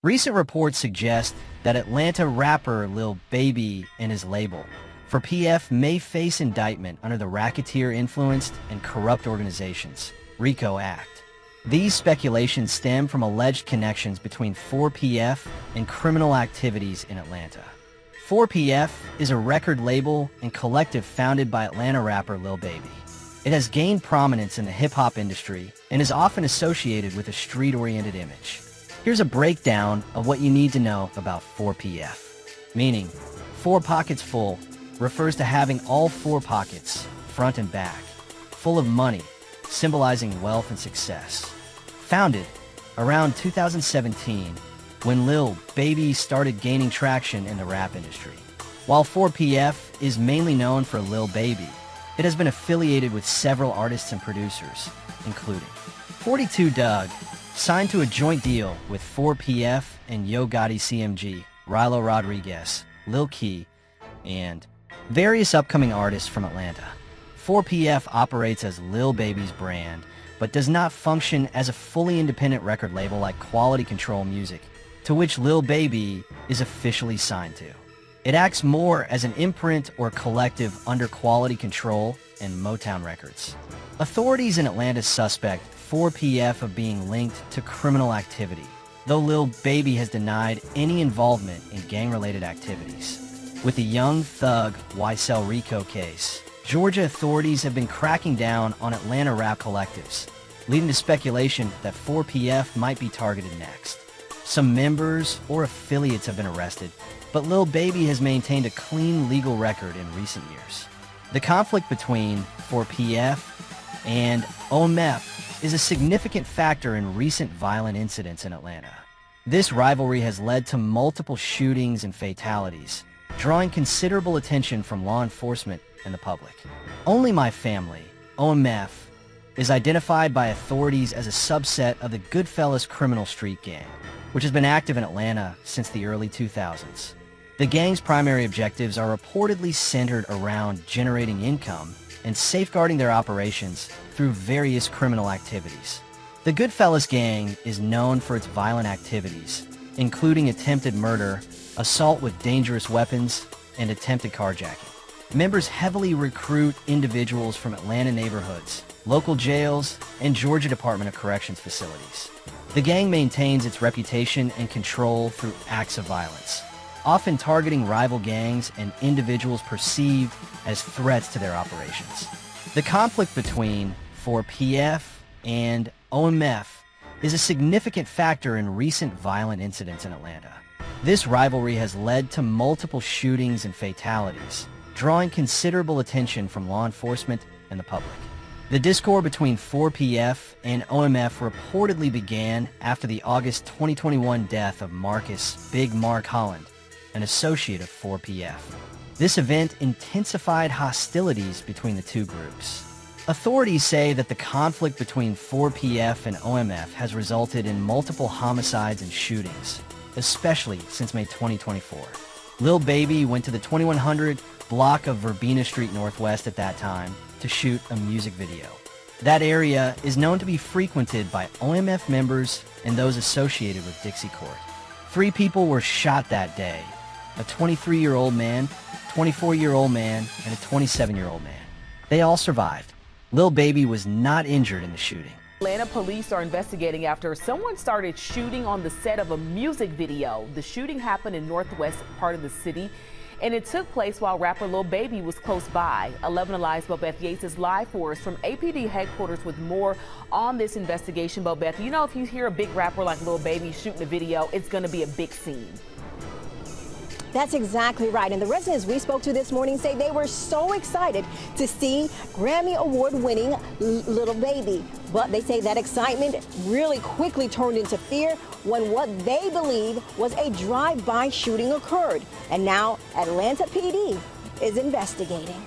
Recent reports suggest that Atlanta rapper Lil Baby and his label, PF, may face indictment under the Racketeer-Influenced and Corrupt Organizations (RICO) Act. These speculations stem from alleged connections between 4PF and criminal activities in Atlanta. 4PF is a record label and collective founded by Atlanta rapper Lil Baby. It has gained prominence in the hip-hop industry and is often associated with a street-oriented image. Here's a breakdown of what you need to know about 4PF. Meaning, 4 pockets full refers to having all 4 pockets, front and back, full of money, symbolizing wealth and success. Founded around 2017, when Lil Baby started gaining traction in the rap industry. While 4PF is mainly known for Lil Baby, it has been affiliated with several artists and producers, including 42 Doug, signed to a joint deal with 4PF and Yo Gotti CMG, Rilo Rodriguez, Lil Key, and various upcoming artists from Atlanta. 4PF operates as Lil Baby's brand, but does not function as a fully independent record label like Quality Control Music, to which Lil Baby is officially signed to. It acts more as an imprint or collective under Quality Control and Motown Records. Authorities in Atlanta suspect 4PF of being linked to criminal activity, though Lil Baby has denied any involvement in gang-related activities. With the Young Thug YSL RICO case, Georgia authorities have been cracking down on Atlanta rap collectives, leading to speculation that 4PF might be targeted next. Some members or affiliates have been arrested, but Lil Baby has maintained a clean legal record in recent years. The conflict between 4PF and OMF is a significant factor in recent violent incidents in Atlanta. This rivalry has led to multiple shootings and fatalities, drawing considerable attention from law enforcement and the public. Only My Family, OMF, is identified by authorities as a subset of the Goodfellas criminal street gang, which has been active in Atlanta since the early 2000s. The gang's primary objectives are reportedly centered around generating income and safeguarding their operations through various criminal activities. The Goodfellas gang is known for its violent activities, including attempted murder, assault with dangerous weapons, and attempted carjacking. Members heavily recruit individuals from Atlanta neighborhoods, local jails, and Georgia Department of Corrections facilities. The gang maintains its reputation and control through acts of violence, often targeting rival gangs and individuals perceived as threats to their operations. The conflict between 4PF and OMF is a significant factor in recent violent incidents in Atlanta. This rivalry has led to multiple shootings and fatalities, drawing considerable attention from law enforcement and the public. The discord between 4PF and OMF reportedly began after the August 2021 death of Marcus Big Mark Holland, an associate of 4PF. This event intensified hostilities between the two groups. Authorities say that the conflict between 4PF and OMF has resulted in multiple homicides and shootings, especially since May 2024. Lil Baby went to the 2100 block of Verbena Street Northwest at that time to shoot a music video. That area is known to be frequented by OMF members and those associated with Dixie Court. 3 people were shot that day: a 23-year-old man, 24-year-old man, and a 27-year-old man. They all survived. Lil Baby was not injured in the shooting. Atlanta police are investigating after someone started shooting on the set of a music video. The shooting happened in northwest part of the city, and it took place while rapper Lil Baby was close by. 11 Alive's Bobeth Yates is live for us from APD headquarters with more on this investigation. Bobeth, you know, if you hear a big rapper like Lil Baby shooting a video, it's going to be a big scene. That's exactly right. And the residents we spoke to this morning say they were so excited to see Grammy Award-winning Lil Baby. But they say that excitement really quickly turned into fear when what they believe was a drive-by shooting occurred. And now Atlanta PD is investigating.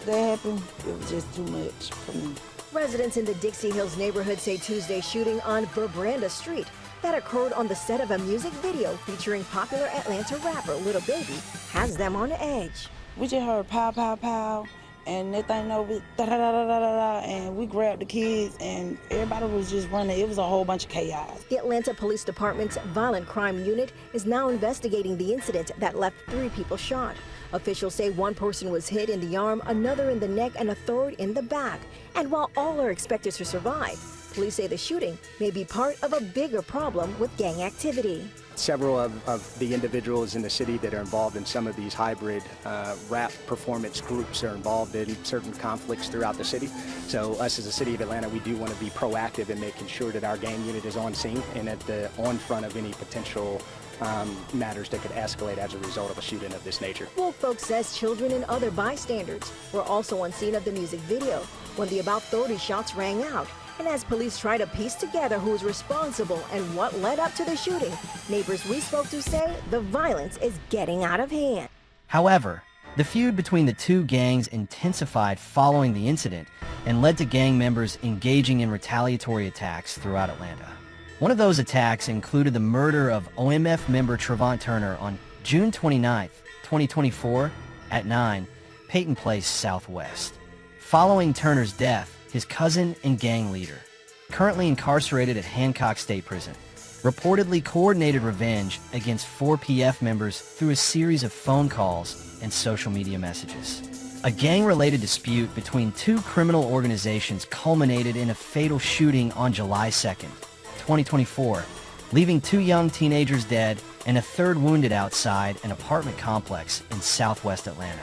That happened. It was just too much for me. Residents in the Dixie Hills neighborhood say Tuesday's shooting on Verbena Street that occurred on the set of a music video featuring popular Atlanta rapper Lil Baby has them on edge. We just heard pow, pow, pow, and that thing over, da-da-da-da-da-da, and we grabbed the kids, and everybody was just running. It was a whole bunch of chaos. The Atlanta Police Department's Violent Crime Unit is now investigating the incident that left 3 people shot. Officials say one person was hit in the arm, another in the neck, and a third in the back. And while all are expected to survive, police say the shooting may be part of a bigger problem with gang activity. Several of the individuals in the city that are involved in some of these hybrid rap performance groups are involved in certain conflicts throughout the city. So us as a city of Atlanta, we do want to be proactive in making sure that our gang unit is on scene and at the on front of any potential matters that could escalate as a result of a shooting of this nature. Woke folks says children and other bystanders were also on scene of the music video when the about 30 shots rang out. And as police try to piece together who's responsible and what led up to the shooting, neighbors we spoke to say the violence is getting out of hand. However, the feud between the 2 gangs intensified following the incident and led to gang members engaging in retaliatory attacks throughout Atlanta. One of those attacks included the murder of OMF member Trevon Turner on June 29, 2024 at 9 Peyton Place Southwest. Following Turner's death, his cousin and gang leader, currently incarcerated at Hancock State Prison, reportedly coordinated revenge against 4 PF members through a series of phone calls and social media messages. A gang-related dispute between 2 criminal organizations culminated in a fatal shooting on July 2nd, 2024, leaving 2 young teenagers dead and a 3rd wounded outside an apartment complex in southwest Atlanta.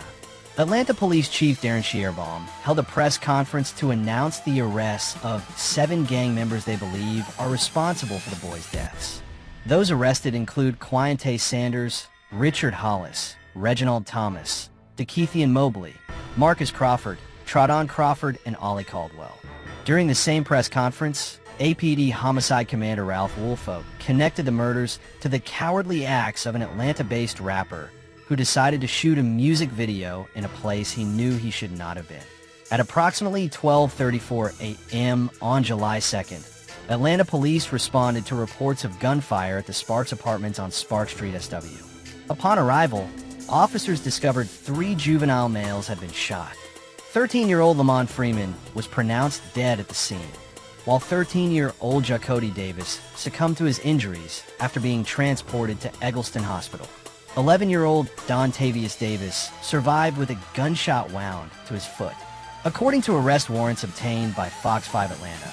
Atlanta Police Chief Darren Schierbaum held a press conference to announce the arrests of 7 gang members they believe are responsible for the boys' deaths. Those arrested include Quayante Sanders, Richard Hollis, Reginald Thomas, DeKeithian Mobley, Marcus Crawford, Tradon Crawford, and Ollie Caldwell. During the same press conference, APD Homicide Commander Ralph Woolfolk connected the murders to the cowardly acts of an Atlanta-based rapper who decided to shoot a music video in a place he knew he should not have been. At approximately 12:34 a.m. on July 2nd, Atlanta police responded to reports of gunfire at the Sparks Apartments on Sparks Street, SW. Upon arrival, officers discovered 3 juvenile males had been shot. 13-year-old Lamont Freeman was pronounced dead at the scene, while 13-year-old Jacody Davis succumbed to his injuries after being transported to Eggleston Hospital. 11-year-old Dontavius Davis survived with a gunshot wound to his foot. According to arrest warrants obtained by Fox 5 Atlanta,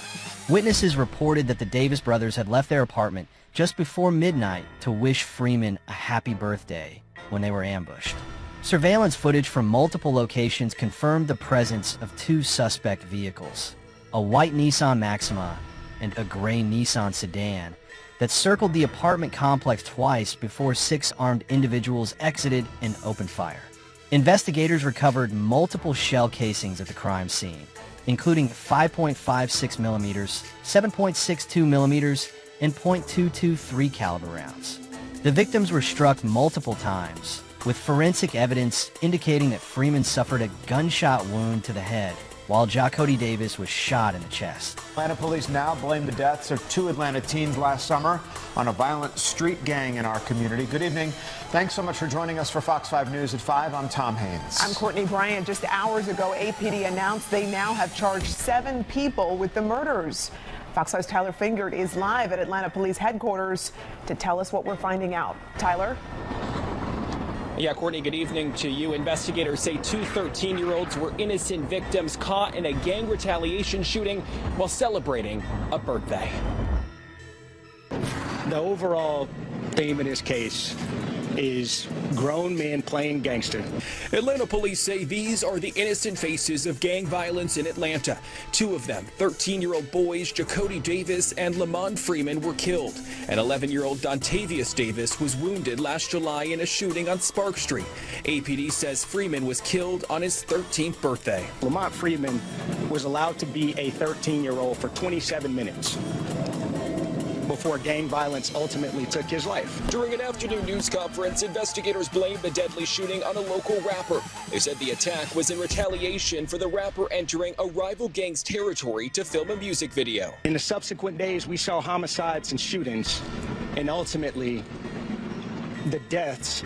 witnesses reported that the Davis brothers had left their apartment just before midnight to wish Freeman a happy birthday when they were ambushed. Surveillance footage from multiple locations confirmed the presence of 2 suspect vehicles, a white Nissan Maxima and a gray Nissan sedan, that circled the apartment complex twice before 6 armed individuals exited and opened fire. Investigators recovered multiple shell casings at the crime scene, including 5.56 millimeters, 7.62 millimeters, and .223 caliber rounds. The victims were struck multiple times, with forensic evidence indicating that Freeman suffered a gunshot wound to the head, while Jacody Davis was shot in the chest. Atlanta police now blame the deaths of 2 Atlanta teens last summer on a violent street gang in our community. Good evening. Thanks so much for joining us for Fox 5 News at 5. I'm Tom Haynes. I'm Courtney Bryant. Just hours ago, APD announced they now have charged 7 people with the murders. Fox 5's Tyler Fingert is live at Atlanta Police Headquarters to tell us what we're finding out. Tyler? Yeah, Courtney, good evening to you. Investigators say 2 13-year-olds were innocent victims caught in a gang retaliation shooting while celebrating a birthday. The overall theme in this case is grown men playing gangster. Atlanta police say these are the innocent faces of gang violence in Atlanta. 2 of them, 13-year-old boys Jacody Davis and Lamont Freeman, were killed. And 11-year-old Dontavius Davis was wounded last July in a shooting on Spark Street. APD says Freeman was killed on his 13th birthday. Lamont Freeman was allowed to be a 13-year-old for 27 minutes before gang violence ultimately took his life. During an afternoon news conference, investigators blamed the deadly shooting on a local rapper. They said the attack was in retaliation for the rapper entering a rival gang's territory to film a music video. In the subsequent days, we saw homicides and shootings, and ultimately the deaths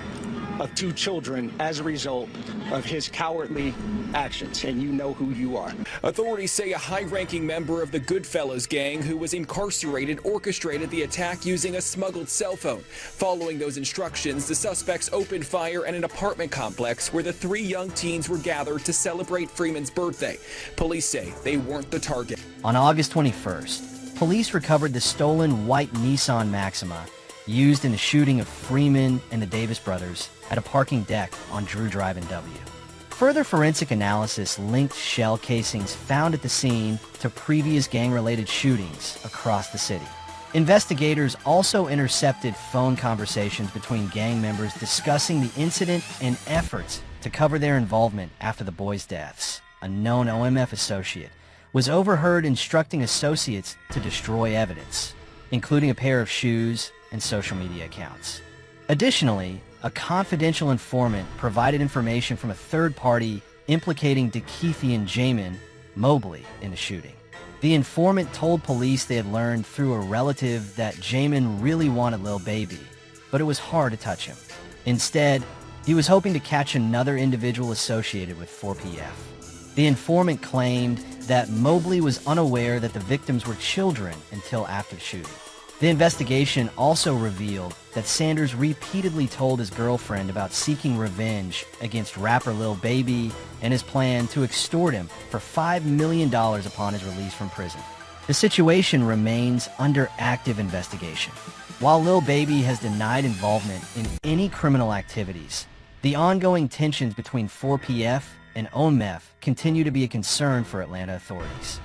of 2 children as a result of his cowardly actions, and you know who you are. Authorities say a high-ranking member of the Goodfellas gang who was incarcerated orchestrated the attack using a smuggled cell phone. Following those instructions, the suspects opened fire at an apartment complex where the 3 young teens were gathered to celebrate Freeman's birthday. Police say they weren't the target. On August 21st, police recovered the stolen white Nissan Maxima used in the shooting of Freeman and the Davis brothers at a parking deck on Drew Drive in W. Further forensic analysis linked shell casings found at the scene to previous gang-related shootings across the city. Investigators also intercepted phone conversations between gang members discussing the incident and efforts to cover their involvement after the boys' deaths. A known OMF associate was overheard instructing associates to destroy evidence, including a pair of shoes and social media accounts. Additionally, a confidential informant provided information from a third party implicating DeKeithian Jamin Mobley in the shooting. The informant told police they had learned through a relative that Jamin really wanted Lil Baby, but it was hard to touch him. Instead, he was hoping to catch another individual associated with 4PF. The informant claimed that Mobley was unaware that the victims were children until after the shooting. The investigation also revealed that Sanders repeatedly told his girlfriend about seeking revenge against rapper Lil Baby and his plan to extort him for $5 million upon his release from prison. The situation remains under active investigation. While Lil Baby has denied involvement in any criminal activities, the ongoing tensions between 4PF and OMF continue to be a concern for Atlanta authorities.